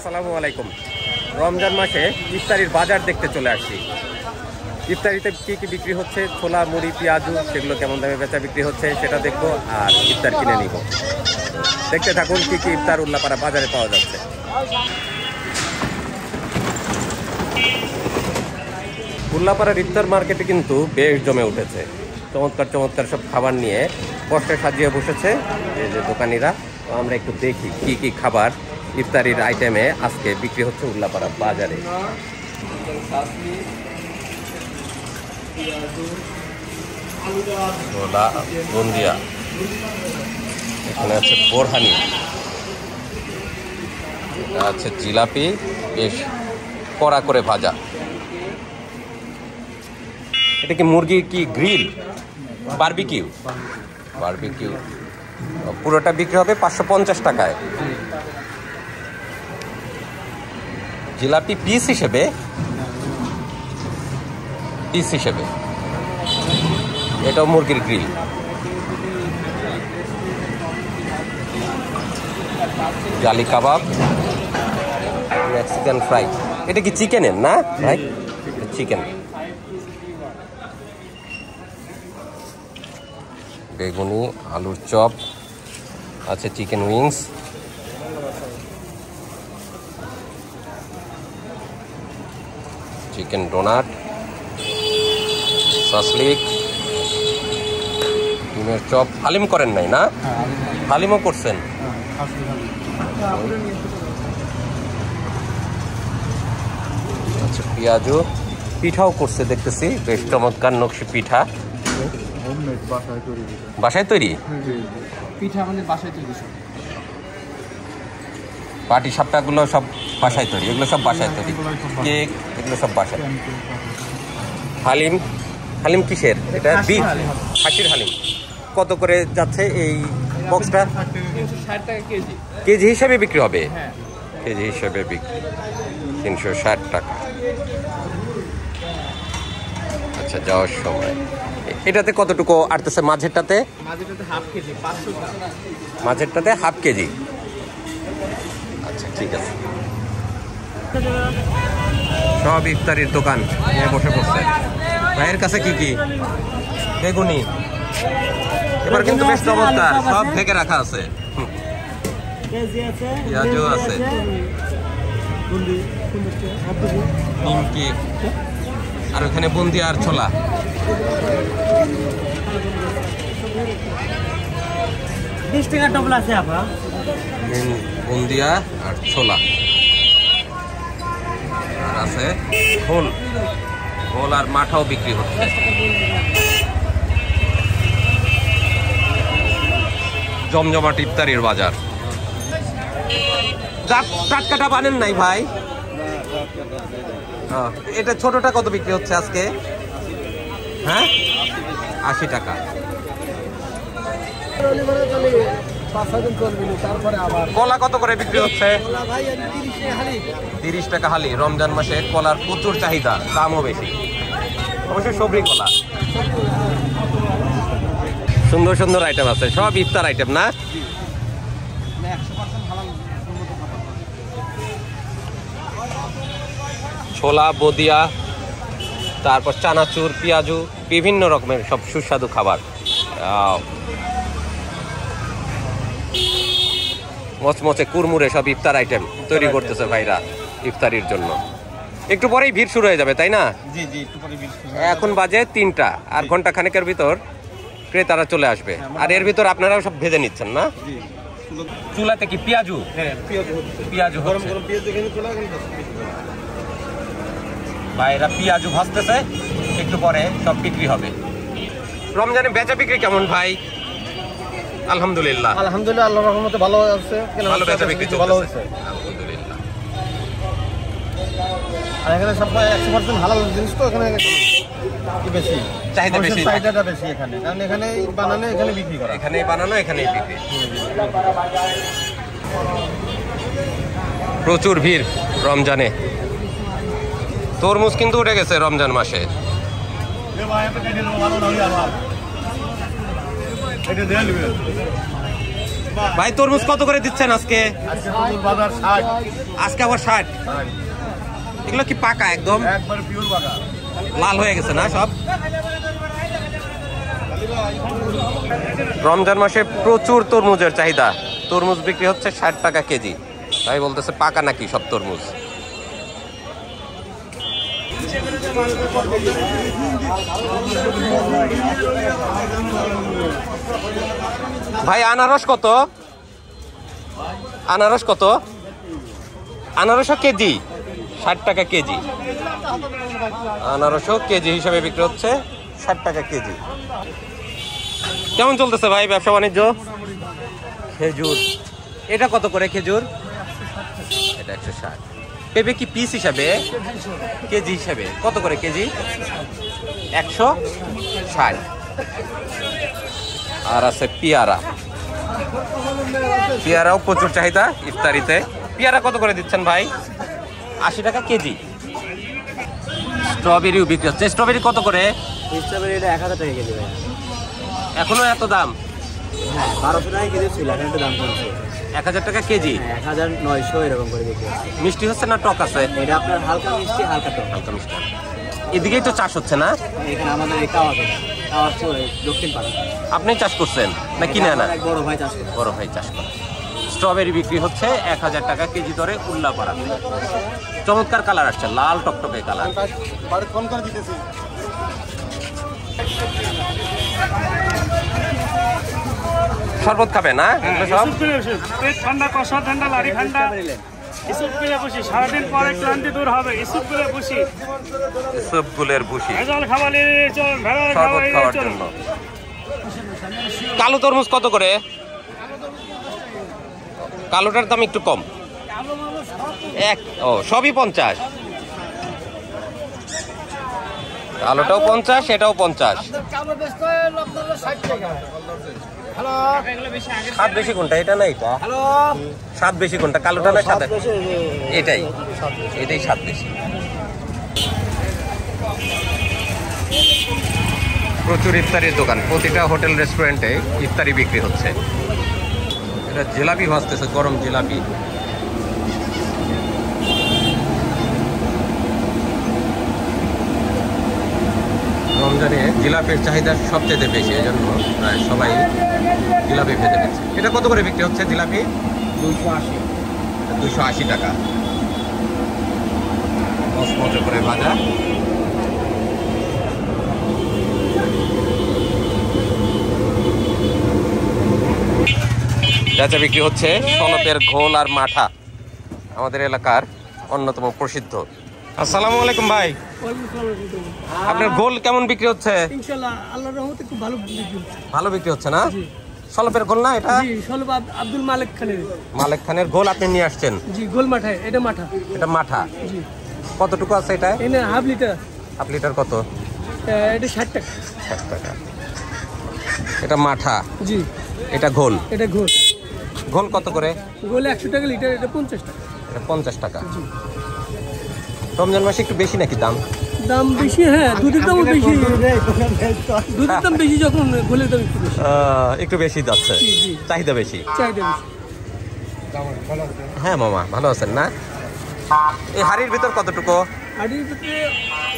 আসসালামু আলাইকুম। রমজান মাসে ইফতারির বাজার দেখতে চলে আসছি। ইফতারিতে কি কি বিক্রি হচ্ছে, ছোলা, মুড়ি, পেঁয়াজু, সেগুলো কেমন দামে বেচা বিক্রি হচ্ছে সেটা দেখবো আর ইফতার কিনে নিব। দেখতে থাকুন কি কি ইফতার উল্লাপাড়া বাজারে পাওয়া যাচ্ছে। উল্লাপাড়ার ইফতার মার্কেটে কিন্তু বেশ জমে উঠেছে। চমৎকার চমৎকার সব খাবার নিয়ে বস্তায় সাজিয়ে বসেছে এই যে দোকানিরা। তো আমরা একটু দেখি কি কি খাবার ইফতারির আইটেমে আজকে বিক্রি হচ্ছে উল্লাপাড়া বাজারে। ছোলা, বুন্দিয়া, এখানে আছে বোরহানি, এটা আছে জিলাপি, বেশ কড়া করে ভাজা। এটা কি মুরগির কি গ্রিল? বারবিকিউ, বারবিকিউ পুরোটা বিক্রি হবে 550 টাকায়। জিলাপি পিস হিসেবে, এটাও মুরগির গ্রিল। জালি কাবাব, মেক্সিকান ফ্রাই। এটা কি চিকেনের না ভাই? চিকেন। বেগুনি, আলুর চপ আছে, চিকেন উইংস, চিকেন ডোনাট, সাসলিক, ডিমের চপ। হালিম করেন নাই না? হালিমও করছেন। আচ্ছা, পেঁয়াজু, পিঠাও করছে দেখতেছি, বেশ চমৎকার নকশি পিঠা। বাসায় তৈরি পিঠা আমাদের বাসায় তৈরি। পাটি সাপটাগুলো সব বাসায় তৈরি, এগুলো সব বাসায় তৈরি। কেক এগুলো সব বাসায়। হালিম, হালিম কিসের এটা? বিফ, খাসির হালিম। কত করে যাচ্ছে এই বক্সটা? 360 টাকা কেজি। কেজি হিসাবে বিক্রি হবে? কেজি হিসাবে বিক্রি 360 টাকা। আচ্ছা, যাওয়ার সময় এটাতে কতটুকু আটতেছে? মাঝেরটাতে হাফ কেজি 500 টাকা। মাঝেরটাতে হাফ কেজি। আচ্ছা, ঠিক আছে। সব ইফতারির দোকান নিয়ে বসে পড়ছে। ভাইয়ের কাছে কি কি? বেগুনি, এবার কিন্তু বেশ চমৎকার, সব ঢেকে রাখা আছে। পেঁয়াজু আছে, নিমকি, আর ওখানে বুন্দিয়া আর ছোলা। বুন্দিয়া আর ছোলা, আর আছে খোল, খোল আর মাঠাও বিক্রি হচ্ছে। জমজমাট ইফতারির বাজার। টাটকাটা বানেন নাই ভাই? এটা ছোটটা কত বিক্রি হচ্ছে আজকে? হ্যাঁ, 80 টাকা। কলা কত করে বিক্রি হচ্ছে? 30 টাকা হালি। রমজান মাসে কলার প্রচুর চাহিদা, দামও বেশি। অবশ্যই সবরি কলা। সুন্দর সুন্দর আইটেম আছে, সব ইফতার আইটেম না? ছোলা, বদিয়া, তারপর চানাচুর, পেঁয়াজু, বিভিন্ন রকমের সব সুস্বাদু খাবার। মচমচে কুরমুরে সব ইফতার আইটেম তৈরি করতেছে ভাইরা ইফতারির জন্য। একটু পরেই ভিড় শুরু হয়ে যাবে, তাই না? এখন বাজে 3টা, আর ঘন্টা খানেকের ভিতর ক্রেতারা চলে আসবে। আর এর ভিতর আপনারাও সব ভেজে নিচ্ছেন না? চুলাতে কি পেঁয়াজু? পেঁয়াজু ভাইরা পেঁয়াজু ভাজতেছে, একটু পরে সব বিক্রি হবে। রমজানে বেচা বিক্রি কেমন ভাই? আলহামদুলিল্লাহ, আলহামদুলিল্লাহ, আল্লাহর রহমতে ভালো আছে। ভালো বেচা বিক্রি ভালো হচ্ছে, আলহামদুলিল্লাহ। আর এখানে সব 100% হালাল জিনিস, তো এখানে বেশি চাহিদা বেশি, চাহিদাটা বেশি এখানে, কারণ এখানে বানানো, এখানে বিক্রি করা। এখানেই বানানো, এখানেই বিক্রি। প্রচুর ভিড় রমজানে। তরমুজ কিন্তু উঠে গেছে রমজান মাসে। ভাই তরমুজ কত করে দিচ্ছেন আজকে? আজকে তরমুজ বাজার 60। আজকে আবার 60। এগুলো কি পাকা একদম? একবার পিওর পাকা। লাল হয়ে গেছে না সব? রমজান মাসে প্রচুর তরমুজের চাহিদা। তরমুজ বিক্রি হচ্ছে 60 টাকা কেজি। তাই বলতেছে পাকা নাকি সব তরমুজ। ভাই আনারস কত? আনারস কত? আনারসও কেজি 60 টাকা কেজি। আনারসও কেজি হিসাবে বিক্রি হচ্ছে 60 টাকা কেজি। কেমন চলতেছে ভাই ব্যবসা বাণিজ্য? খেজুর এটা কত করে খেজুর? এটা 160। পেঁপে কি পিস হিসাবে? কেজি হিসাবে কত করে কেজি? 160। আর আছে পেয়ারা। পেয়ারাও প্রচুর চাহিদা ইফতারিতে। পেয়ারা কত করে দিচ্ছেন ভাই? 80 টাকা কেজি। স্ট্রবেরিও বিক্রি হচ্ছে। স্ট্রবেরি কত করে? স্ট্রবেরি এটা 1000 টাকা কেজি ভাই। এখনো এত দাম? হ্যাঁ 1200 টাকা কেজি ছিল, এখন একটু দাম কমছে। 1000 টাকা কেজি। 1900 এরকম করে বিক্রি হচ্ছে। মিষ্টি হচ্ছে না টক আছে? এটা আপনার হালকা মিষ্টি, হালকা টক। হালকা মিষ্টি। এদিকেই তো চাষ হচ্ছে না? এখানে আমাদের এই কাওয়া দক্ষিণ পাড়া। আপনি চাষ করছেন না কিনে আনা? এক বড় ভাই চাষ করে। বড় ভাই চাষ করে। স্ট্রবেরি বিক্রি হচ্ছে 1000 টাকা কেজি দরে উল্লাপাড়া। চমৎকার কালার আসছে, লাল টকটকে কালার। ফোন করে দিতেছি। শরবত খাবে না এগুলো সব? পেট ঠান্ডা, কষা ঠান্ডা, লাড়ি ঠান্ডা। ইসুপ করে বসি, সারাদিন পরে ক্লান্তি দূর হবে। ইসুপ করে বসি, সবগুলোর বুশি ভেজাল খাবার নিয়ে চল, ভেজাল শরবত খাবার নিয়ে খাওয়ার চল। জন্য। কালো তরমুজ কত করে? কালোটার দাম একটু কম। সবই 50। কালোটাও 50, এটাও 50। স্বাদ বেশি কোনটা, এটা না এটা? স্বাদ বেশি কোনটা, কালোটা না সাদা? এটাই স্বাদ বেশি। প্রচুর ইফতারির দোকান, প্রতিটা হোটেল রেস্টুরেন্টে ইফতারি বিক্রি হচ্ছে। এটা জিলাপি ভাজতেছে, গরম জিলাপি। রমজানে জিলাপির চাহিদা সবচেয়ে বেশি, এই জন্য প্রায় সবাই জিলাপি ভেজে নিচ্ছে। এটা কত করে বিক্রি হচ্ছে জিলাপি? 280 টাকা। মচমচে করে ভাজা। বেচা বিক্রি হচ্ছে সনপের ঘোল আর মাঠা, আমাদের এলাকার অন্যতম প্রসিদ্ধ। আসসালামু আলাইকুম ভাই। আপনার গোল কেমন বিক্রি হচ্ছে? ইনশাআল্লাহ আল্লাহর রহমতে খুব ভালো বিক্রি হচ্ছে। ভালো বিক্রি হচ্ছে না? সলপের গোল না এটা? জি, সলপ আব্দুল মালিক খানের। মালিক খানের গোল আপনি নিয়ে আসছেন? জি, গোল মাঠায়, এটা মাঠা। এটা মাঠা। জি। কতটুকু আছে এটা? এনে হাফ লিটার। হাফ লিটার কত? এটা 60 টাকা। 60 টাকা। এটা মাঠা। জি। এটা গোল। এটা গোল। গোল কত করে? গোল 100 টাকা লিটার, এটা 50 টাকা। এটা 50 টাকা। রমজান মাসে একটু বেশি নাকি দাম? দাম বেশি, হ্যাঁ দুধের দামও বেশি। দুধের দাম বেশি যখন গোলের দাম একটু বেশি। একটু বেশি যাচ্ছে, জি, জি। চাহিদা বেশি। চাহিদা বেশি। হ্যাঁ মামা ভালো আছেন না? এই হাড়ির ভিতর কতটুকু হাড়ির ভিতরে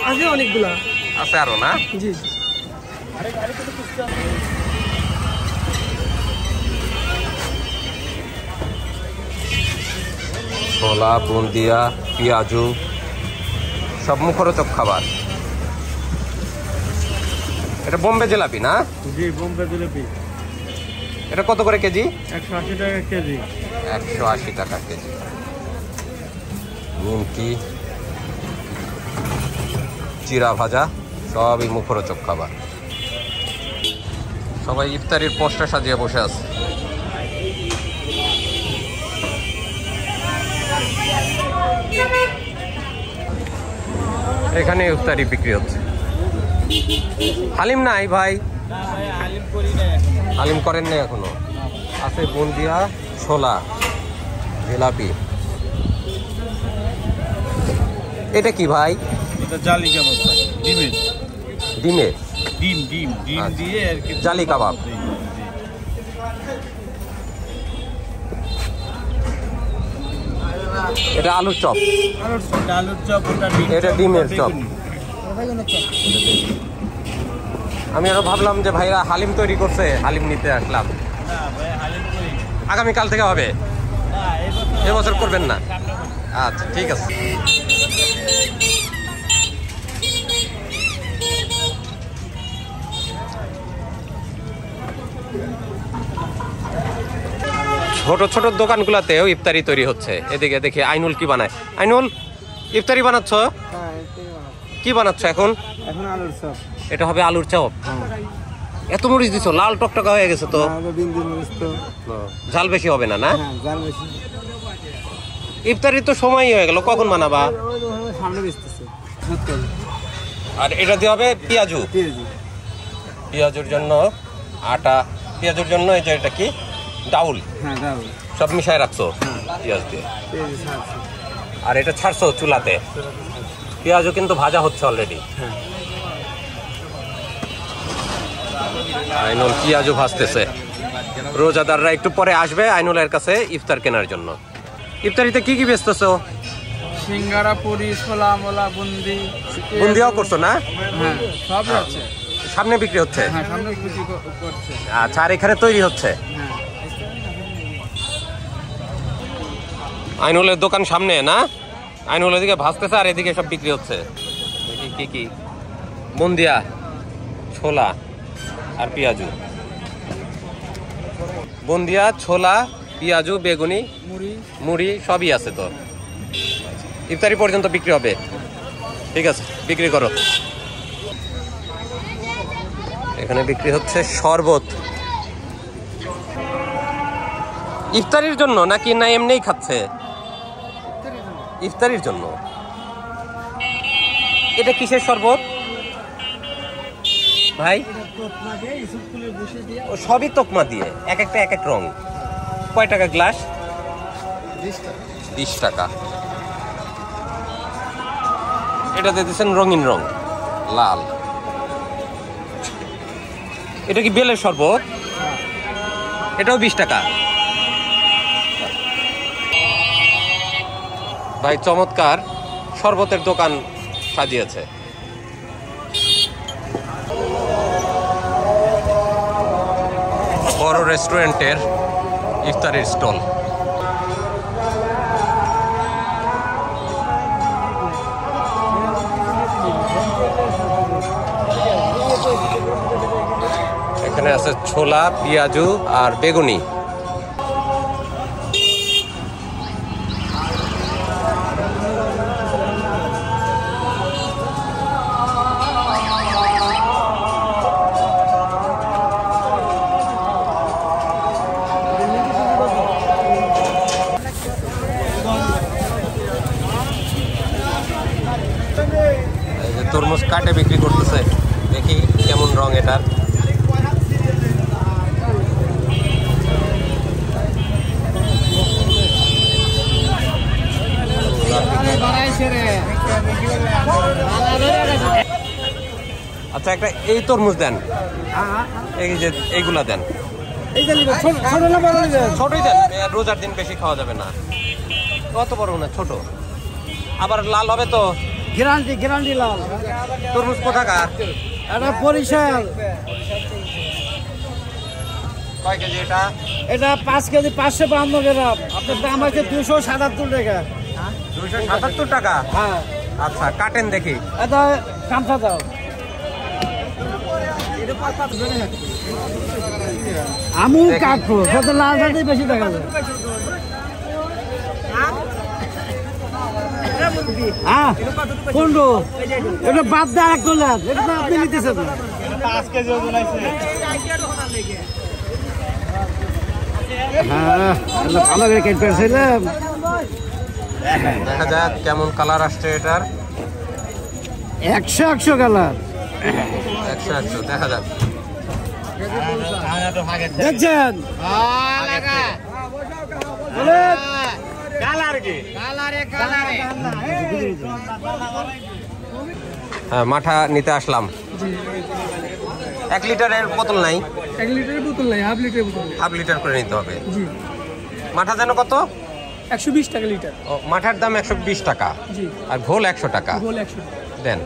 আছে? অনেকগুলা আছে আরো না? জি। ছোলা, বুন্দিয়া, পেঁয়াজু সব মুখরোচক খাবার। এটা বোম্বে জিলাপি না? জি, বোম্বে জিলাপি। এটা কত করে কেজি? 180 টাকা কেজি। 180 টাকা কেজি। নিমকি, চিরা ভাজা সবই মুখরোচক খাবার। সবাই ইফতারির পোস্টার সাজিয়ে বসে আছে। এখানে ইফতারি বিক্রি হচ্ছে। হালিম নাই ভাই? হালিম করেন না এখনো? আছে বুন্দিয়া, ছোলা, জিলাপি। এটা কি ভাই? এটা জালি কাবাব, ডিমের। ডিমের? ডিম আচ্ছা। দিয়ে আর কি জালি কাবাব। এটা আলুর চপ, আলুর চপ, এটা ডিমের চপ। আমি আরো ভাবলাম যে ভাইরা হালিম তৈরি করছে, হালিম নিতে আসলাম। আগামীকাল থেকে হবে, এবছর করবেন না? আচ্ছা ঠিক আছে। ছোট ছোট দোকানগুলোতেও ইফতারি তৈরি হচ্ছে। এদিকে দেখি আইনুল কি বানায়। আইনুল, ইফতারি বানাচ্ছ? কি বানাচ্ছ এখন? এখন আলুর চপ। এটা হবে আলুর চপ। এত মরিচ দিছো, লাল টকটকা হয়ে গেছে তো। ঝাল বেশি হবে না? না জাল বেশি। ইফতারি তো সময়ই হয়ে গেল, কখন বানাবা? সামনে বেচতেছে। আর এটা দিয়ে হবে পেঁয়াজু। পেঁয়াজুর জন্য আটা, পেঁয়াজুর জন্য এই যে এটা কি ডাউল, হ্যাঁ ডাউল সব মিশায় রাখছো পেঁয়াজ দিয়ে। আর এটা ছাড়ছো চুলাতে। পেঁয়াজও কিন্তু ভাজা হচ্ছে অলরেডি। আইনুল পেঁয়াজও ভাজতেছে। রোজাদাররা একটু পরে আসবে আইনুলের কাছে ইফতার কেনার জন্য। ইফতারিতে কি কি বেচতেছো? সিঙ্গারা, পুরি, ছোলা মোলা, বুন্দি। বুন্দিও করছো না? হ্যাঁ সব আছে। সামনে বিক্রি হচ্ছে? হ্যাঁ সামনে বিক্রি করছে। আচ্ছা, আর এখানে তৈরি হচ্ছে? হ্যাঁ। আইনুলের দোকান সামনে না? আইনুল এদিকে ভাজতেছে আর এদিকে সব বিক্রি হচ্ছে। দেখি কি কি। বুন্দিয়া, ছোলা আর পেঁয়াজু। বুন্দিয়া, ছোলা, পেঁয়াজু, বেগুনি, মুড়ি সবই আছে তো। ইফতারি পর্যন্ত বিক্রি হবে। ঠিক আছে, বিক্রি করো। এখানে বিক্রি হচ্ছে শরবত। ইফতারির জন্য নাকি না এমনিই খাচ্ছে? ইফতারির জন্য। এটা কিসের শরবত ভাই? ও সবই তোকমা দিয়ে, এক একটা এক এক রং। কয় টাকা গ্লাস? 20 টাকা। এটাতে দিচ্ছেন রঙিন রং, লাল। এটা কি বেলের শরবত? এটাও 20 টাকা। ভাই চমৎকার শরবতের দোকান সাজিয়েছে। বড় রেস্টুরেন্টের ইফতারের স্টল। এখানে আছে ছোলা, পেঁয়াজু আর বেগুনি। তরমুজ কাটে বিক্রি করতেছে, দেখি কেমন রং এটার। আচ্ছা, একটা এই তরমুজ দেন, এই যে এইগুলা দেন। ছোটই দেন, রোজার দিন বেশি খাওয়া যাবে না। কত বড় না? ছোট, আবার লাল হবে তো। গ্যারান্টি লাল। তরমুজ কোথাকার? এটা বরিশাল। কয় কেজি এটা? এটা 5 কেজি 552 গ্রাম। আপনার দাম আছে 277 টাকা। 277 টাকা? হ্যাঁ। আচ্ছা, কাটেন দেখি। এটা গামছা দাও। আমুল কাটবো, কত লাল সাথে বেশি দেখা যায়। হ্যাঁ, কোনটো? এটা বাদ দেয় এক লাখ। এটা তো আপনি নিতেছেন। 5 কেজি ওজন আছে। হ্যাঁ, ভালো করে কেটে পেয়েছিলাম। দেখা যাক কেমন কালার আসছে এটার। 100 কালার। 100 দেখা যাক। দেখছেন? হ্যাঁ, মাঠা নিতে আসলাম। 1 লিটারের বোতল নাই? 1 লিটারের বোতল নাই, হাফ লিটারের বোতল। হাফ লিটার করে নিতে হবে। জি। মাঠা যেন কত? 120 টাকা লিটার। ও, মাঠার দাম 120 টাকা, জি, আর ঘোল 100 টাকা। গোল 100 টাকা। দেন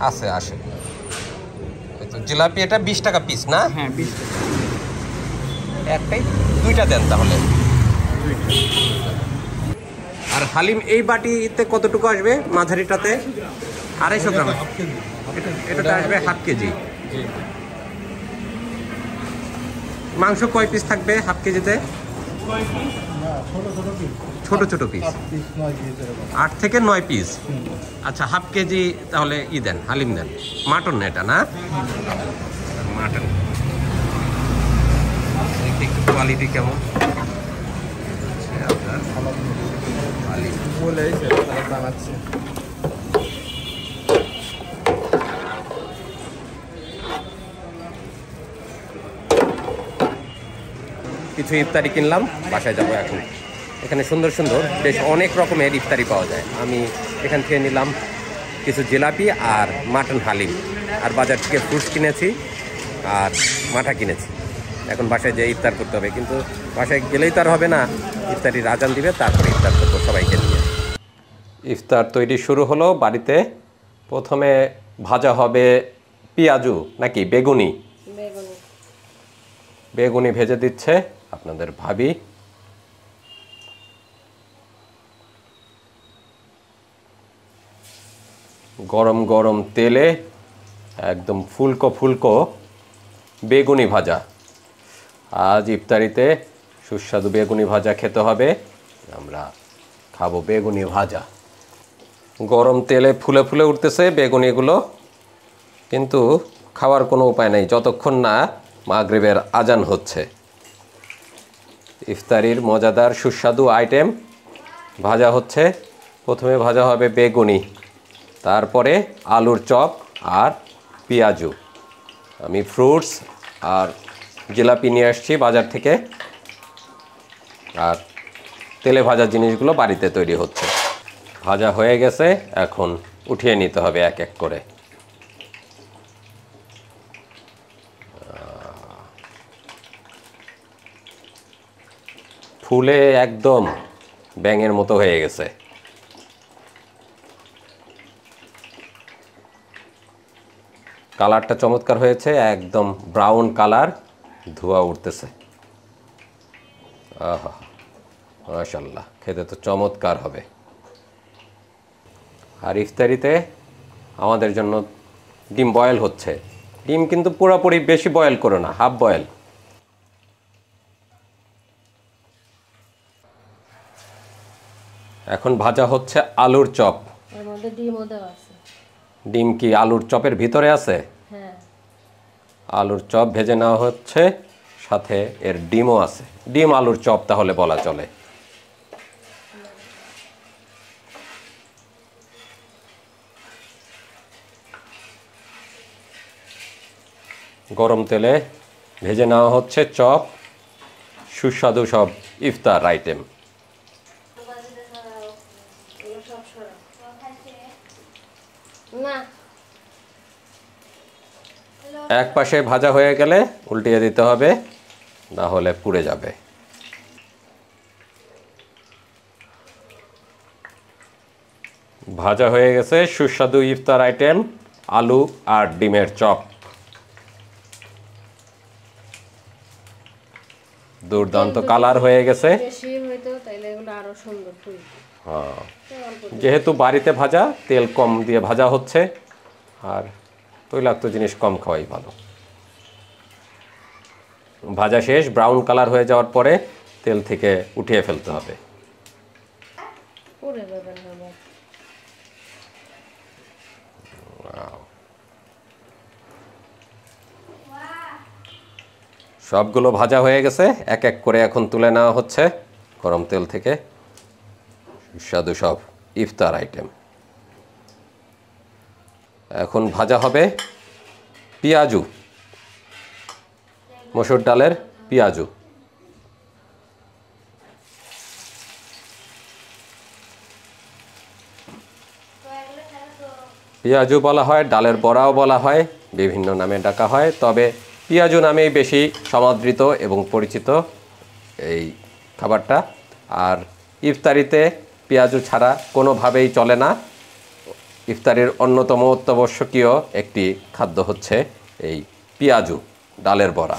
আছে আসে। এই তো জিলাপি, এটা 20 টাকা পিস না? হ্যাঁ 20 টাকা। একটাই, দুইটা দেন তাহলে। আর হালিম এই বাটিতে কতটুকু আসবে? মাঝারিটাতে 250 গ্রাম। এটাতে আসবে হাফ কেজি। মাংস কয় পিস থাকবে হাফ কেজিতে? ছোট ছোট পিস, 8 থেকে 9 পিস। আচ্ছা, হাফ কেজি তাহলে দেন, হালিম দেন। মাটন না এটা, না? মাটন। একটু কোয়ালিটি কেমন? আপনার হালিম কিছু ইফতারি কিনলাম, বাসায় যাবো এখন। এখানে সুন্দর সুন্দর বেশ অনেক রকমের ইফতারি পাওয়া যায়। আমি এখান থেকে নিলাম কিছু জিলাপি আর মাটন হালিম, আর বাজার থেকে ফ্রুটস কিনেছি আর মাঠা কিনেছি। এখন বাসায় যেয়ে ইফতার করতে হবে, কিন্তু বাসায় গেলেই তো আর হবে না, ইফতারির আজান দিবে, তারপরে ইফতার করবো সবাইকে নিয়ে। ইফতার তৈরি শুরু হলো বাড়িতে। প্রথমে ভাজা হবে পেঁয়াজু নাকি বেগুনি? বেগুনি ভেজে দিচ্ছে আপনাদের ভাবি। গরম গরম তেলে একদম ফুলকো ফুলকো বেগুনি ভাজা। আজ ইফতারিতে সুস্বাদু বেগুনি ভাজা খেতে হবে। আমরা খাবো বেগুনি ভাজা। গরম তেলে ফুলে ফুলে উঠতেছে বেগুনিগুলো, কিন্তু খাওয়ার কোনো উপায় নেই যতক্ষণ না মাগরিবের আজান হচ্ছে। ইফতারির মজাদার সুস্বাদু আইটেম ভাজা হচ্ছে। প্রথমে ভাজা হবে বেগুনি, তারপরে আলুর চপ আর পেঁয়াজু। আমি ফ্রুটস আর জিলাপি নিয়ে আসছি বাজার থেকে, আর তেলে ভাজা জিনিসগুলো বাড়িতে তৈরি হচ্ছে। ভাজা হয়ে গেছে, এখন উঠিয়ে নিতে হবে এক এক করে। ফুলে একদম ব্যাঙের মতো হয়ে গেছে। কালারটা চমৎকার হয়েছে, একদম ব্রাউন কালার, ধোঁয়া উঠতেছে। আহা, মাশাআল্লাহ, খেতে তো চমৎকার হবে। আর ইফতারিতে আমাদের জন্য ডিম বয়েল হচ্ছে। ডিম কিন্তু পুরোপুরি বেশি বয়েল করো না, হাফ বয়েল। এখন ভাজা হচ্ছে আলুর চপ। এর মধ্যে ডিমও দেওয়া আছে। ডিম কি আলুর চপের ভিতরে আছে? হ্যাঁ। আলুর চপ ভেজে নেওয়া হচ্ছে, সাথে এর ডিমও আছে। ডিম আলুর চপ তাহলে বলা চলে। গরম তেলে ভেজে নেওয়া হচ্ছে চপ। সুস্বাদু সব ইফতার আইটেম। না, এক পাশে ভাজা হয়ে গেলে উল্টিয়ে দিতে হবে, না হলে পুড়ে যাবে। ভাজা হয়ে গেছে সুস্বাদু ইফতার আইটেম আলু আর ডিমের চপ। দুর্দান্ত কালার হয়ে গেছে। বেশি হইতো তাইলে এগুলো আরো সুন্দর হইতো। হ্যাঁ, যেহেতু বাড়িতে ভাজা, তেল কম দিয়ে ভাজা হচ্ছে, আর তৈলাক্ত জিনিস কম খাওয়াই ভালো। ভাজা শেষ, ব্রাউন কালার হয়ে যাওয়ার পরে তেল থেকে উঠিয়ে ফেলতে হবে। পুড়ে যাবে না আবার। সবগুলো ভাজা হয়ে গেছে, এক এক করে এখন তুলে নেওয়া হচ্ছে গরম তেল থেকে। সুস্বাদু সব ইফতার আইটেম। এখন ভাজা হবে পেঁয়াজু, মসুর ডালের পেঁয়াজু। পেঁয়াজু বলা হয়, ডালের বড়াও বলা হয়, বিভিন্ন নামে ডাকা হয়, তবে পেঁয়াজু নামেই বেশি সমাদৃত এবং পরিচিত এই খাবারটা। আর ইফতারিতে পেঁয়াজু ছাড়া কোনোভাবেই চলে না। ইফতারির অন্যতম অত্যাবশ্যকীয় একটি খাদ্য হচ্ছে এই পেঁয়াজু, ডালের বড়া।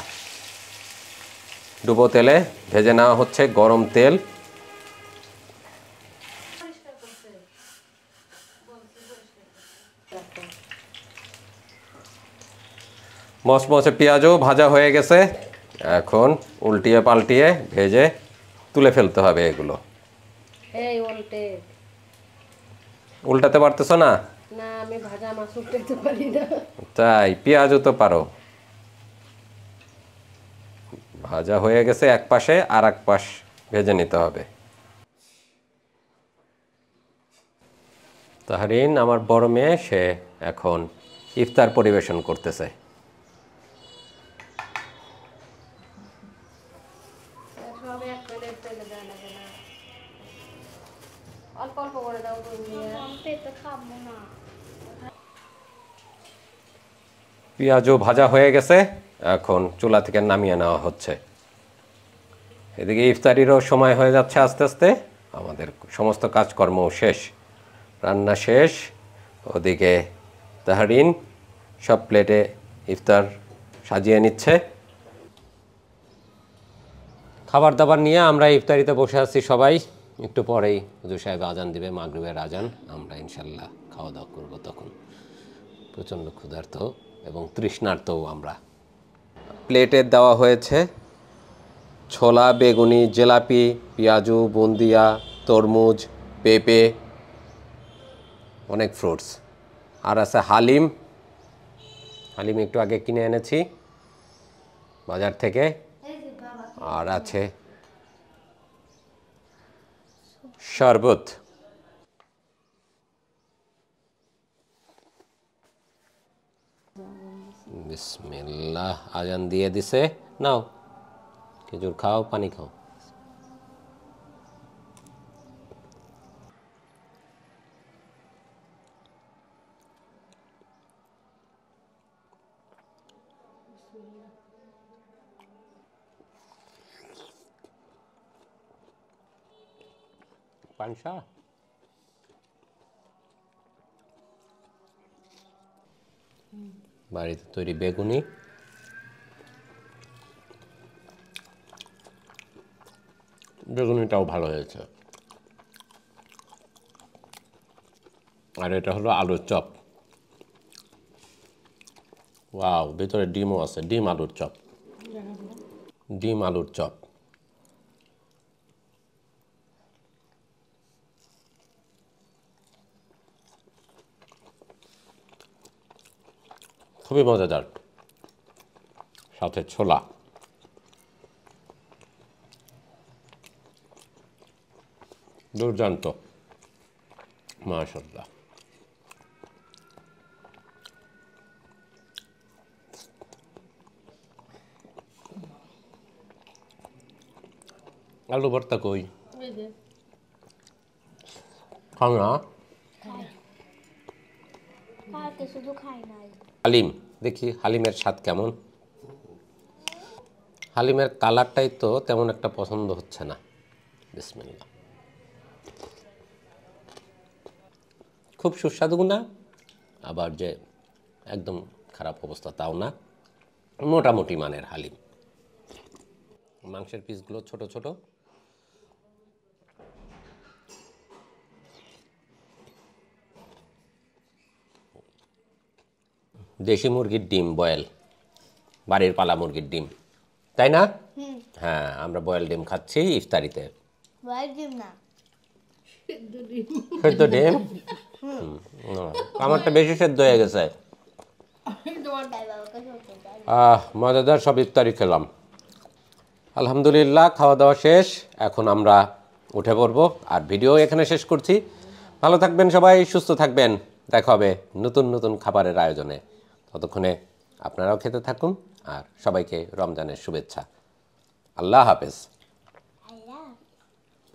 ডুবো তেলে ভেজে নেওয়া হচ্ছে, গরম তেল। মচমচে পেঁয়াজও ভাজা হয়ে গেছে, এখন উল্টিয়ে পাল্টিয়ে ভেজে তুলে ফেলতে হবে এগুলো। এই উল্টাতে পারতেছ না? না, আমি ভাজা মাছ উল্টাতে পারি না। তাই পেঁয়াজও তো পারো। ভাজা হয়ে গেছে এক পাশে, আর এক পাশ ভেজে নিতে হবে। তাহরিন আমার বড় মেয়ে, সে এখন ইফতার পরিবেশন করতেছে। সব এক প্লেট তেলে দেওয়া লাগে না, অল্প অল্প করে দাও তুমি। পেঁয়াজও ভাজা হয়ে গেছে, এখন চুলা থেকে নামিয়ে নেওয়া হচ্ছে। এদিকে ইফতারিরও সময় হয়ে যাচ্ছে আস্তে আস্তে, আমাদের সমস্ত কাজকর্ম শেষ, রান্না শেষ। ওদিকে তাহরিন সব প্লেটে ইফতার সাজিয়ে নিচ্ছে। খাবার দাবার নিয়ে আমরা ইফতারিতে বসে আছি সবাই। একটু পরেই হুজুর সাহেব আজান দিবে, মাগরিবের আজান। আমরা ইনশাল্লাহ খাওয়া দাওয়া করবো তখন। প্রচণ্ড ক্ষুধার্ত এবং তৃষ্ণার্তও আমরা। প্লেটে দেওয়া হয়েছে ছোলা, বেগুনি, জিলাপি, পেঁয়াজু, বুন্দিয়া, তরমুজ, পেঁপে, অনেক ফ্রুটস। আর আছে হালিম। হালিম একটু আগে কিনে এনেছি বাজার থেকে। আর আছে শরবত। বিসমিল্লাহ, আজান দিয়ে দিছে। নাও খেজুর খাও, পানি খাও। পানসা বাড়িতে তৈরি বেগুনি, বেগুনিটাও ভালো হয়েছে। আর এটা হলো আলুর চপ। ওয়াও, ভিতরে ডিমও আছে। ডিম আলুর চপ, ডিম আলুর চপ। খুবই মজাদার, সাথে ছোলা। দুর্দান্ত, মাশাআল্লাহ। আলু ভর্তা কই? খাও না? শুধু খাই নাই। হালিম দেখি, হালিমের স্বাদ কেমন? হালিমের কালারটাই তো তেমন একটা পছন্দ হচ্ছে না। বিসমিল্লাহ। খুব সুস্বাদু না, আবার যে একদম খারাপ অবস্থা তাও না, মোটামুটি মানের হালিম। মাংসের পিসগুলো ছোট ছোট। দেশি মুরগির ডিম বয়েল, বাড়ির পালা মুরগির ডিম, তাই না? হ্যাঁ, আমরা বয়েল ডিম খাচ্ছি ইফতারিতে। বয়েল ডিম না, সেদ্ধ ডিম। আমারটা বেশি সেদ্ধ হয়ে গেছে। মজাদার সব ইফতারি খেলাম। আলহামদুলিল্লাহ, খাওয়া দাওয়া শেষ। এখন আমরা উঠে পড়বো আর ভিডিও এখানে শেষ করছি। ভালো থাকবেন সবাই, সুস্থ থাকবেন। দেখা হবে নতুন নতুন খাবারের আয়োজনে। ততক্ষণে আপনারাও খেতে থাকুন আর সবাইকে রমজানের শুভেচ্ছা। আল্লাহ হাফেজ।